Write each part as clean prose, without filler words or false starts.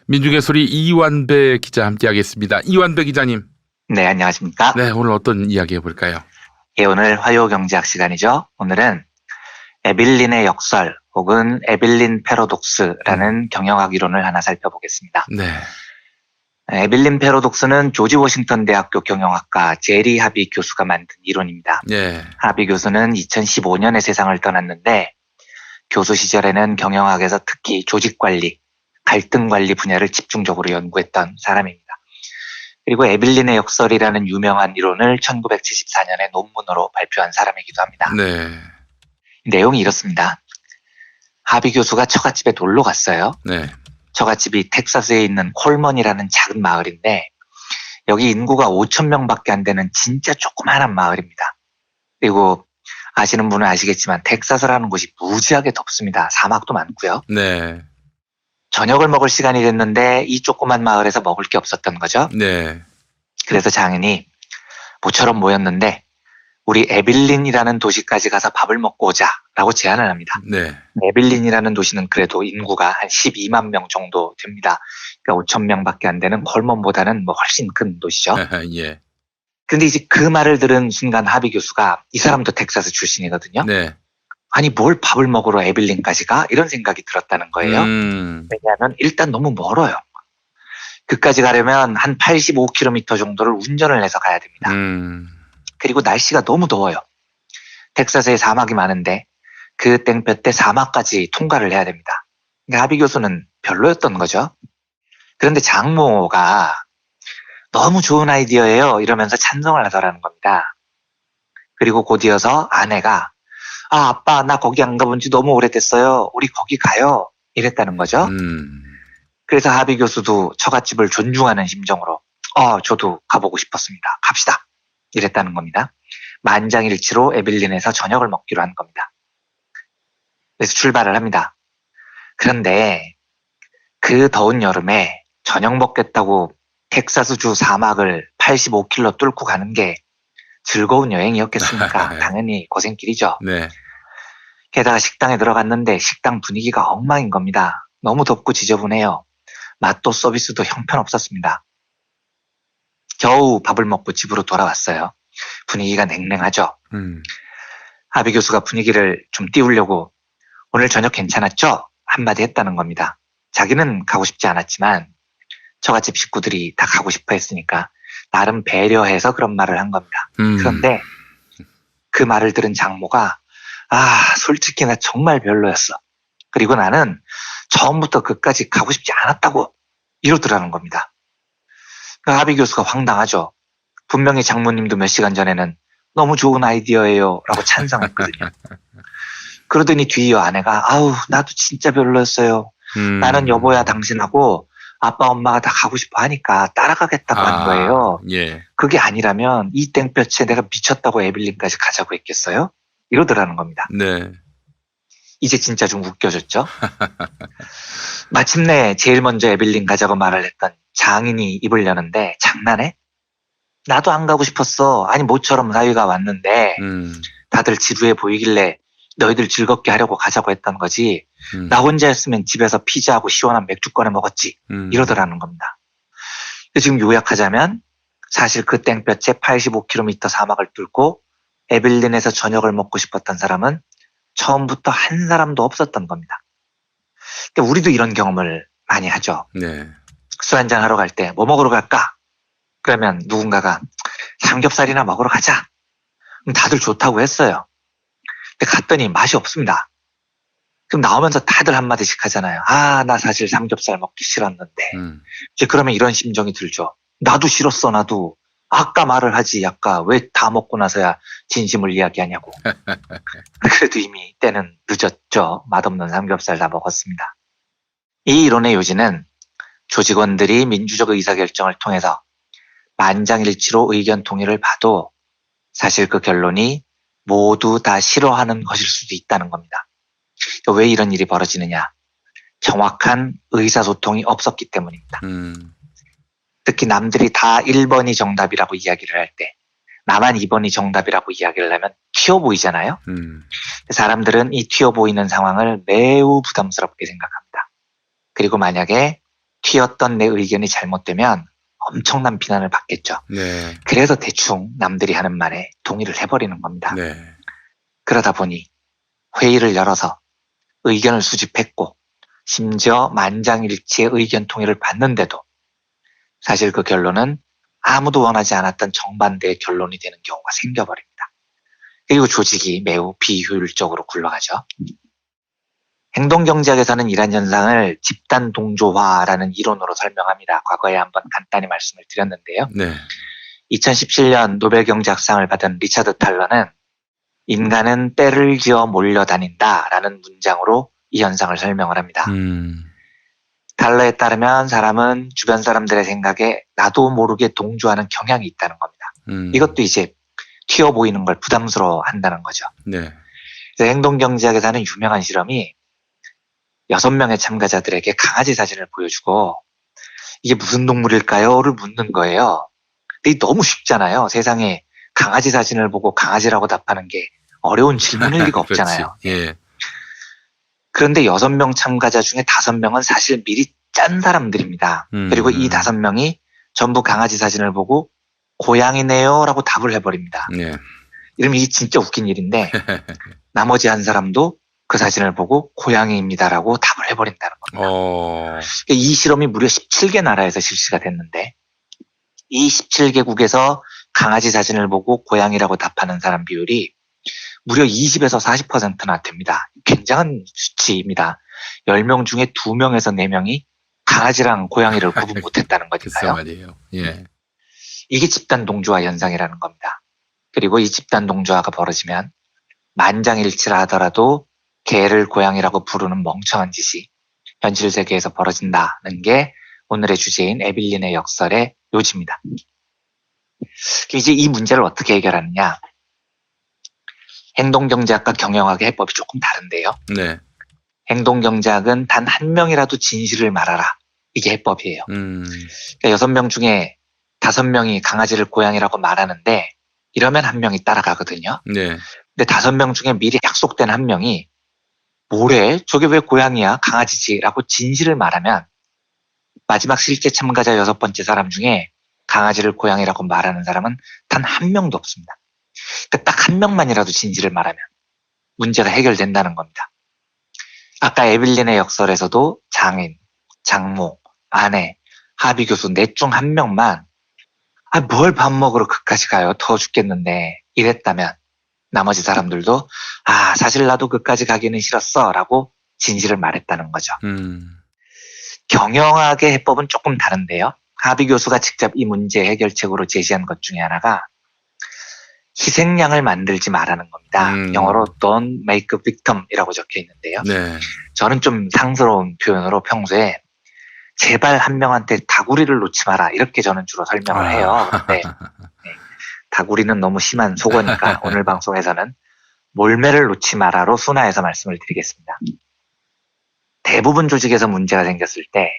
민중의 소리 이완배 기자 함께하겠습니다. 이완배 기자님. 네, 안녕하십니까? 네, 오늘 어떤 이야기 해볼까요? 예, 오늘 화요경제학 시간이죠. 오늘은 에빌린의 역설 혹은 에빌린 패러독스라는 경영학 이론을 하나 살펴보겠습니다. 네. 에빌린 패러독스는 조지 워싱턴 대학교 경영학과 제리 하비 교수가 만든 이론입니다. 예. 하비 교수는 2015년에 세상을 떠났는데 교수 시절에는 경영학에서 특히 조직관리, 갈등관리 분야를 집중적으로 연구했던 사람입니다. 그리고 에빌린의 역설이라는 유명한 이론을 1974년에 논문으로 발표한 사람이기도 합니다. 네. 내용이 이렇습니다. 하비 교수가 처갓집에 놀러 갔어요. 네. 처갓집이 텍사스에 있는 콜먼이라는 작은 마을인데 여기 인구가 5천 명밖에 안 되는 진짜 조그마한 마을입니다. 그리고 아시는 분은 아시겠지만 텍사스라는 곳이 무지하게 덥습니다. 사막도 많고요. 네. 저녁을 먹을 시간이 됐는데 이 조그만 마을에서 먹을 게 없었던 거죠. 네. 그래서 장인이 모처럼 모였는데 우리 에빌린이라는 도시까지 가서 밥을 먹고 오자라고 제안을 합니다. 네. 에빌린이라는 도시는 그래도 인구가 한 12만 명 정도 됩니다. 그러니까 5천 명밖에 안 되는 콜먼보다는 뭐 훨씬 큰 도시죠. 예. 근데 이제 그 말을 들은 순간 하비 교수가 이 사람도 텍사스 출신이거든요. 네. 아니 뭘 밥을 먹으러 에빌린까지 가? 이런 생각이 들었다는 거예요. 왜냐하면 일단 너무 멀어요. 그까지 가려면 한 85km 정도를 운전을 해서 가야 됩니다. 그리고 날씨가 너무 더워요. 텍사스에 사막이 많은데 그 땡볕에 사막까지 통과를 해야 됩니다. 그러니까 하비 교수는 별로였던 거죠. 그런데 장모가 너무 좋은 아이디어예요 이러면서 찬성을 하더라는 겁니다. 그리고 곧이어서 아내가 아빠 나 거기 안 가본 지 너무 오래됐어요. 우리 거기 가요. 이랬다는 거죠. 그래서 하비 교수도 처갓집을 존중하는 심정으로 저도 가보고 싶었습니다. 갑시다. 이랬다는 겁니다. 만장일치로 에빌린에서 저녁을 먹기로 한 겁니다. 그래서 출발을 합니다. 그런데 그 더운 여름에 저녁 먹겠다고 텍사스주 사막을 85km 뚫고 가는 게 즐거운 여행이었겠습니까? 당연히 고생길이죠. 네. 게다가 식당에 들어갔는데 식당 분위기가 엉망인 겁니다. 너무 덥고 지저분해요. 맛도 서비스도 형편없었습니다. 겨우 밥을 먹고 집으로 돌아왔어요. 분위기가 냉랭하죠. 하비 교수가 분위기를 좀 띄우려고 오늘 저녁 괜찮았죠? 한마디 했다는 겁니다. 자기는 가고 싶지 않았지만 처갓집 식구들이 다 가고 싶어 했으니까 나름 배려해서 그런 말을 한 겁니다. 그런데 그 말을 들은 장모가 솔직히 나 정말 별로였어. 그리고 나는 처음부터 끝까지 가고 싶지 않았다고 이러더라는 겁니다. 하비 교수가 황당하죠. 분명히 장모님도 몇 시간 전에는 너무 좋은 아이디어예요 라고 찬성했거든요. 그러더니 뒤이어 아내가 나도 진짜 별로였어요. 나는 여보야 당신하고 아빠 엄마가 다 가고 싶어 하니까 따라가겠다고 한 거예요. 예. 그게 아니라면 이 땡볕에 내가 미쳤다고 에빌린까지 가자고 했겠어요? 이러더라는 겁니다. 네. 이제 진짜 좀 웃겨졌죠? 마침내 제일 먼저 에빌린 가자고 말을 했던 장인이 입을 여는데 장난해? 나도 안 가고 싶었어. 아니 모처럼 사위가 왔는데 다들 지루해 보이길래 너희들 즐겁게 하려고 가자고 했던 거지. 나 혼자였으면 집에서 피자하고 시원한 맥주 꺼내 먹었지. 이러더라는 겁니다. 지금 요약하자면 사실 그 땡볕에 85km 사막을 뚫고 에빌린에서 저녁을 먹고 싶었던 사람은 처음부터 한 사람도 없었던 겁니다. 그러니까 우리도 이런 경험을 많이 하죠. 네. 술 한잔 하러 갈 때 뭐 먹으러 갈까? 그러면 누군가가 삼겹살이나 먹으러 가자. 그럼 다들 좋다고 했어요. 근데 갔더니 맛이 없습니다. 그럼 나오면서 다들 한마디씩 하잖아요. 나 사실 삼겹살 먹기 싫었는데. 이제 그러면 이런 심정이 들죠. 나도 싫었어, 나도. 아까 말을 하지, 아까 왜 다 먹고 나서야 진심을 이야기하냐고. 그래도 이미 때는 늦었죠. 맛없는 삼겹살 다 먹었습니다. 이 이론의 요지는 조직원들이 민주적 의사결정을 통해서 만장일치로 의견 통일을 봐도 사실 그 결론이 모두 다 싫어하는 것일 수도 있다는 겁니다. 왜 이런 일이 벌어지느냐? 정확한 의사소통이 없었기 때문입니다. 특히 남들이 다 1번이 정답이라고 이야기를 할 때 나만 2번이 정답이라고 이야기를 하면 튀어 보이잖아요. 사람들은 이 튀어 보이는 상황을 매우 부담스럽게 생각합니다. 그리고 만약에 튀었던 내 의견이 잘못되면 엄청난 비난을 받겠죠. 네. 그래서 대충 남들이 하는 말에 동의를 해버리는 겁니다. 네. 그러다 보니 회의를 열어서 의견을 수집했고 심지어 만장일치의 의견 통일을 받는데도 사실 그 결론은 아무도 원하지 않았던 정반대의 결론이 되는 경우가 생겨버립니다. 그리고 조직이 매우 비효율적으로 굴러가죠. 행동경제학에서는 이런 현상을 집단 동조화라는 이론으로 설명합니다. 과거에 한번 간단히 말씀을 드렸는데요. 네. 2017년 노벨 경제학상을 받은 리차드 탈러는 인간은 때를 지어 몰려다닌다라는 문장으로 이 현상을 설명을 합니다. 탈러에 따르면 사람은 주변 사람들의 생각에 나도 모르게 동조하는 경향이 있다는 겁니다. 이것도 이제 튀어 보이는 걸 부담스러워 한다는 거죠. 네. 그래서 행동경제학에서는 유명한 실험이 6명의 참가자들에게 강아지 사진을 보여주고 이게 무슨 동물일까요?를 묻는 거예요. 근데 이게 너무 쉽잖아요. 세상에 강아지 사진을 보고 강아지라고 답하는 게 어려운 질문일 리가 없잖아요. 예. 그런데 6명 참가자 중에 5명은 사실 미리 짠 사람들입니다. 그리고 이 5명이 전부 강아지 사진을 보고 고양이네요 라고 답을 해버립니다. 네. 이러면 이게 진짜 웃긴 일인데 나머지 한 사람도 그 사진을 보고 고양이입니다라고 답을 해버린다는 겁니다. 이 실험이 무려 17개 나라에서 실시가 됐는데 이 17개국에서 강아지 사진을 보고 고양이라고 답하는 사람 비율이 무려 20에서 40%나 됩니다. 굉장한 수치입니다. 10명 중에 2명에서 4명이 강아지랑 고양이를 구분 못했다는 거니까요. 말이에요. 예. 이게 집단 동조화 현상이라는 겁니다. 그리고 이 집단 동조화가 벌어지면 만장일치라 하더라도 개를 고양이라고 부르는 멍청한 짓이 현실 세계에서 벌어진다는 게 오늘의 주제인 에빌린의 역설의 요지입니다. 이제 이 문제를 어떻게 해결하느냐? 행동경제학과 경영학의 해법이 조금 다른데요. 네. 행동경제학은 단 한 명이라도 진실을 말하라. 이게 해법이에요. 그러니까 6명 중에 5명이 강아지를 고양이라고 말하는데 이러면 한 명이 따라가거든요. 네. 근데 5명 중에 미리 약속된 한 명이 뭐래? 저게 왜 고양이야? 강아지지? 라고 진실을 말하면 마지막 실제 참가자 6번째 사람 중에 강아지를 고양이라고 말하는 사람은 단 한 명도 없습니다. 그러니까 딱 한 명만이라도 진실을 말하면 문제가 해결된다는 겁니다. 아까 에빌린의 역설에서도 장인, 장모, 아내, 하비 교수 넷 중 한 명만 뭘 밥 먹으러 그까지 가요? 더워 죽겠는데 이랬다면 나머지 사람들도 사실 나도 그까지 가기는 싫었어 라고 진실을 말했다는 거죠. 경영학의 해법은 조금 다른데요. 하비 교수가 직접 이 문제 해결책으로 제시한 것 중에 하나가 희생양을 만들지 말라는 겁니다. 영어로 don't make a victim이라고 적혀 있는데요. 네. 저는 좀 상스러운 표현으로 평소에 제발 한 명한테 다구리를 놓지 마라 이렇게 저는 주로 설명을 해요. 네. 다구리는 너무 심한 속어니까 오늘 방송에서는 몰매를 놓지 마라로 순화해서 말씀을 드리겠습니다. 대부분 조직에서 문제가 생겼을 때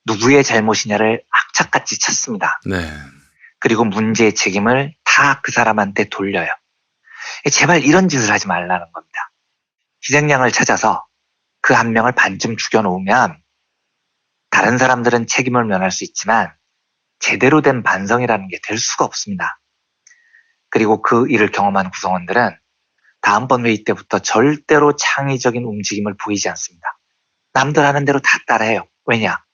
누구의 잘못이냐를 악착같이 찾습니다. 네. 그리고 문제의 책임을 다 그 사람한테 돌려요. 제발 이런 짓을 하지 말라는 겁니다. 희생양을 찾아서 그 한 명을 반쯤 죽여놓으면 다른 사람들은 책임을 면할 수 있지만 제대로 된 반성이라는 게 될 수가 없습니다. 그리고 그 일을 경험한 구성원들은 다음번 회의 때부터 절대로 창의적인 움직임을 보이지 않습니다. 남들 하는 대로 다 따라해요. 왜냐?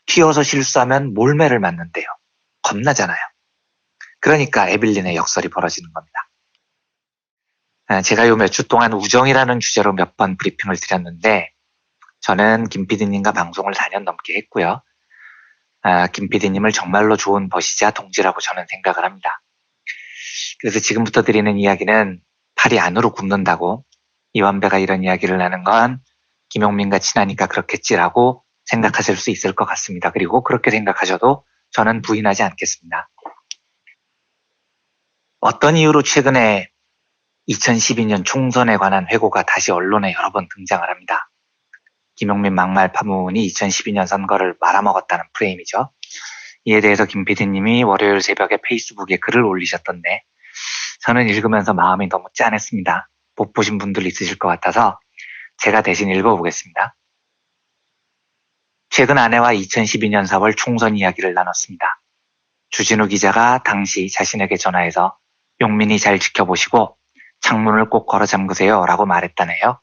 튀어서 실수하면 몰매를 맞는데요. 겁나잖아요. 그러니까 에빌린의 역설이 벌어지는 겁니다. 제가 요 몇 주 동안 우정이라는 주제로 몇 번 브리핑을 드렸는데 저는 김 PD님과 방송을 4년 넘게 했고요. 김 PD님을 정말로 좋은 버시자 동지라고 저는 생각을 합니다. 그래서 지금부터 드리는 이야기는 팔이 안으로 굽는다고 이완배가 이런 이야기를 하는 건 김용민과 친하니까 그렇겠지라고 생각하실 수 있을 것 같습니다. 그리고 그렇게 생각하셔도 저는 부인하지 않겠습니다. 어떤 이유로 최근에 2012년 총선에 관한 회고가 다시 언론에 여러 번 등장을 합니다. 김용민 막말 파문이 2012년 선거를 말아먹었다는 프레임이죠. 이에 대해서 김 PD님이 월요일 새벽에 페이스북에 글을 올리셨던데 저는 읽으면서 마음이 너무 짠했습니다. 못 보신 분들 있으실 것 같아서 제가 대신 읽어보겠습니다. 최근 아내와 2012년 4월 총선 이야기를 나눴습니다. 주진우 기자가 당시 자신에게 전화해서 용민이 잘 지켜보시고 창문을 꼭 걸어 잠그세요 라고 말했다네요.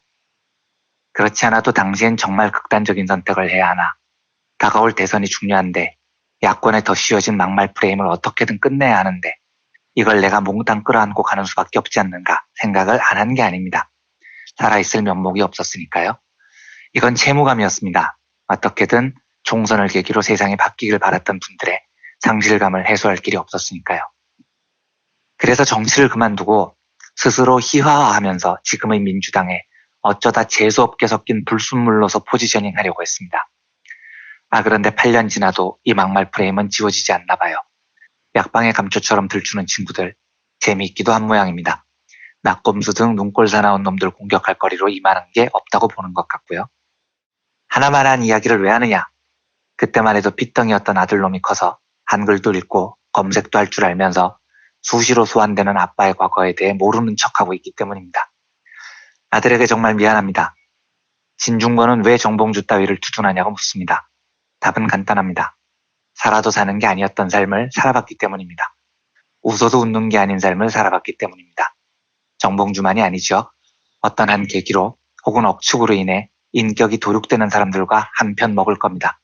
그렇지 않아도 당시엔 정말 극단적인 선택을 해야 하나. 다가올 대선이 중요한데 야권에 더 씌워진 막말 프레임을 어떻게든 끝내야 하는데 이걸 내가 몽땅 끌어안고 가는 수밖에 없지 않는가 생각을 안 한 게 아닙니다. 살아있을 면목이 없었으니까요. 이건 채무감이었습니다. 어떻게든 총선을 계기로 세상이 바뀌길 바랐던 분들의 상실감을 해소할 길이 없었으니까요. 그래서 정치를 그만두고 스스로 희화화하면서 지금의 민주당에 어쩌다 재수없게 섞인 불순물로서 포지셔닝 하려고 했습니다. 그런데 8년 지나도 이 막말 프레임은 지워지지 않나 봐요. 약방의 감초처럼 들추는 친구들, 재미있기도 한 모양입니다. 낙검수 등 눈꼴 사나운 놈들 공격할 거리로 이만한 게 없다고 보는 것 같고요. 하나만한 이야기를 왜 하느냐? 그때만 해도 핏덩이였던 아들놈이 커서 한글도 읽고 검색도 할 줄 알면서 수시로 소환되는 아빠의 과거에 대해 모르는 척하고 있기 때문입니다. 아들에게 정말 미안합니다. 진중권은 왜 정봉주 따위를 두둔하냐고 묻습니다. 답은 간단합니다. 살아도 사는 게 아니었던 삶을 살아봤기 때문입니다. 웃어도 웃는 게 아닌 삶을 살아봤기 때문입니다. 정봉주만이 아니죠. 어떤 한 계기로 혹은 억측으로 인해 인격이 도륙되는 사람들과 한편 먹을 겁니다.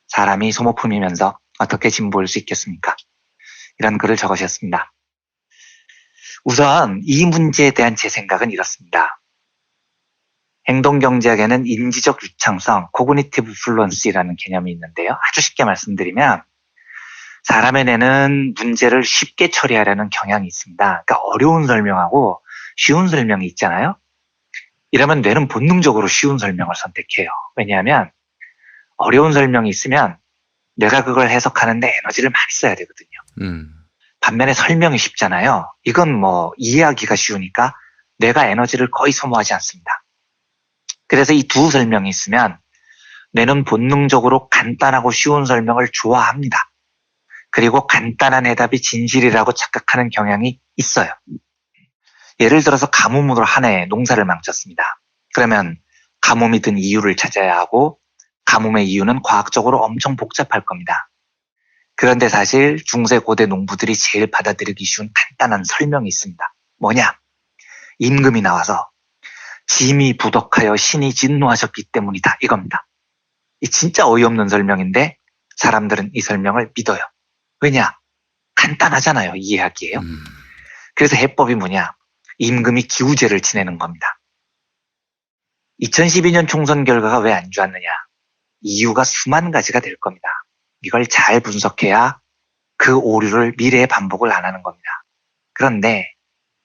사람이 소모품이면서 어떻게 진보할 수 있겠습니까? 이런 글을 적으셨습니다. 우선 이 문제에 대한 제 생각은 이렇습니다. 행동경제학에는 인지적 유창성, 코그니티브 플루언시라는 개념이 있는데요. 아주 쉽게 말씀드리면 사람의 뇌는 문제를 쉽게 처리하려는 경향이 있습니다. 그러니까 어려운 설명하고 쉬운 설명이 있잖아요. 이러면 뇌는 본능적으로 쉬운 설명을 선택해요. 왜냐하면 어려운 설명이 있으면 뇌가 그걸 해석하는데 에너지를 많이 써야 되거든요. 반면에 설명이 쉽잖아요. 이건 뭐 이해하기가 쉬우니까 뇌가 에너지를 거의 소모하지 않습니다. 그래서 이 두 설명이 있으면 뇌는 본능적으로 간단하고 쉬운 설명을 좋아합니다. 그리고 간단한 해답이 진실이라고 착각하는 경향이 있어요. 예를 들어서 가뭄으로 한 해 농사를 망쳤습니다. 그러면 가뭄이 든 이유를 찾아야 하고 가뭄의 이유는 과학적으로 엄청 복잡할 겁니다. 그런데 사실 중세 고대 농부들이 제일 받아들이기 쉬운 간단한 설명이 있습니다. 뭐냐? 임금이 나와서 짐이 부덕하여 신이 진노하셨기 때문이다. 이겁니다. 이 진짜 어이없는 설명인데 사람들은 이 설명을 믿어요. 왜냐? 간단하잖아요. 이해하기에요. 그래서 해법이 뭐냐? 임금이 기우제를 지내는 겁니다. 2012년 총선 결과가 왜 안 좋았느냐? 이유가 수만 가지가 될 겁니다. 이걸 잘 분석해야 그 오류를 미래에 반복을 안 하는 겁니다. 그런데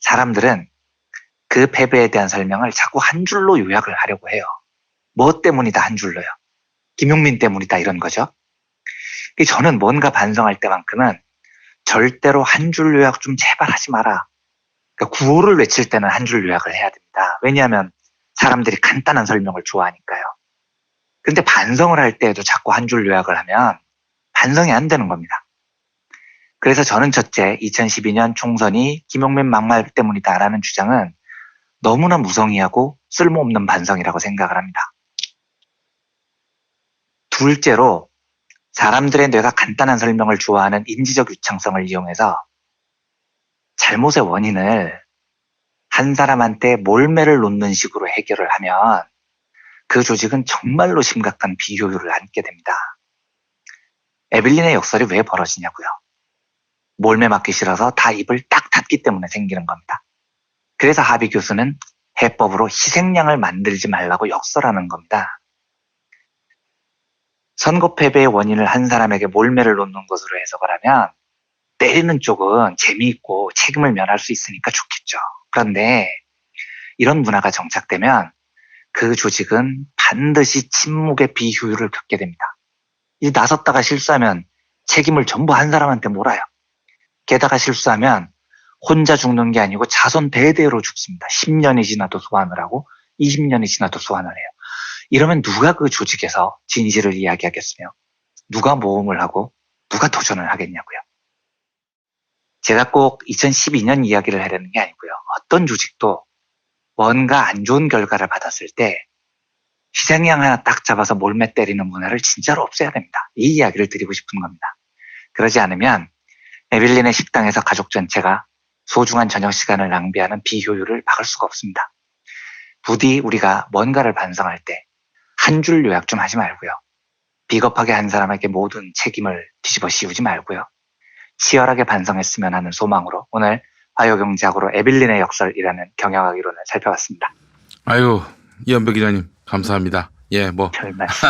사람들은 그 패배에 대한 설명을 자꾸 한 줄로 요약을 하려고 해요. 뭐 때문이다 한 줄로요. 김용민 때문이다 이런 거죠. 저는 뭔가 반성할 때만큼은 절대로 한 줄 요약 좀 제발 하지 마라. 그러니까 구호를 외칠 때는 한 줄 요약을 해야 됩니다. 왜냐하면 사람들이 간단한 설명을 좋아하니까요. 근데 반성을 할 때에도 자꾸 한 줄 요약을 하면 반성이 안 되는 겁니다. 그래서 저는 첫째 2012년 총선이 김용민 막말 때문이다라는 주장은 너무나 무성의하고 쓸모없는 반성이라고 생각을 합니다. 둘째로 사람들의 뇌가 간단한 설명을 좋아하는 인지적 유창성을 이용해서 잘못의 원인을 한 사람한테 몰매를 놓는 식으로 해결을 하면 그 조직은 정말로 심각한 비효율을 안게 됩니다. 에빌린의 역설이 왜 벌어지냐고요. 몰매 맞기 싫어서 다 입을 딱 닫기 때문에 생기는 겁니다. 그래서 하비 교수는 해법으로 희생양을 만들지 말라고 역설하는 겁니다. 선거 패배의 원인을 한 사람에게 몰매를 놓는 것으로 해석을 하면 때리는 쪽은 재미있고 책임을 면할 수 있으니까 좋겠죠. 그런데 이런 문화가 정착되면 그 조직은 반드시 침묵의 비효율을 겪게 됩니다. 이 나섰다가 실수하면 책임을 전부 한 사람한테 몰아요. 게다가 실수하면 혼자 죽는 게 아니고 자손 대대로 죽습니다. 10년이 지나도 소환을 하고 20년이 지나도 소환을 해요. 이러면 누가 그 조직에서 진실을 이야기하겠으며 누가 모험을 하고 누가 도전을 하겠냐고요. 제가 꼭 2012년 이야기를 하려는 게 아니고요. 어떤 조직도 뭔가 안 좋은 결과를 받았을 때 희생양 하나 딱 잡아서 몰매 때리는 문화를 진짜로 없애야 됩니다. 이 이야기를 드리고 싶은 겁니다. 그러지 않으면 에빌린의 식당에서 가족 전체가 소중한 저녁 시간을 낭비하는 비효율을 막을 수가 없습니다. 부디 우리가 뭔가를 반성할 때 한 줄 요약 좀 하지 말고요. 비겁하게 한 사람에게 모든 책임을 뒤집어 씌우지 말고요. 치열하게 반성했으면 하는 소망으로 오늘 화요경제학으로 에빌린의 역설이라는 경영학 이론을 살펴봤습니다. 아유, 이현배 기자님 감사합니다. 예, 뭐 별 말씀.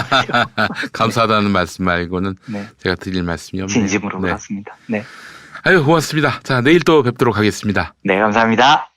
감사하다는 말씀 말고는 네. 제가 드릴 말씀이 없네요. 진심으로 네. 그렇습니다. 네. 아유, 고맙습니다. 자, 내일 또 뵙도록 하겠습니다. 네, 감사합니다.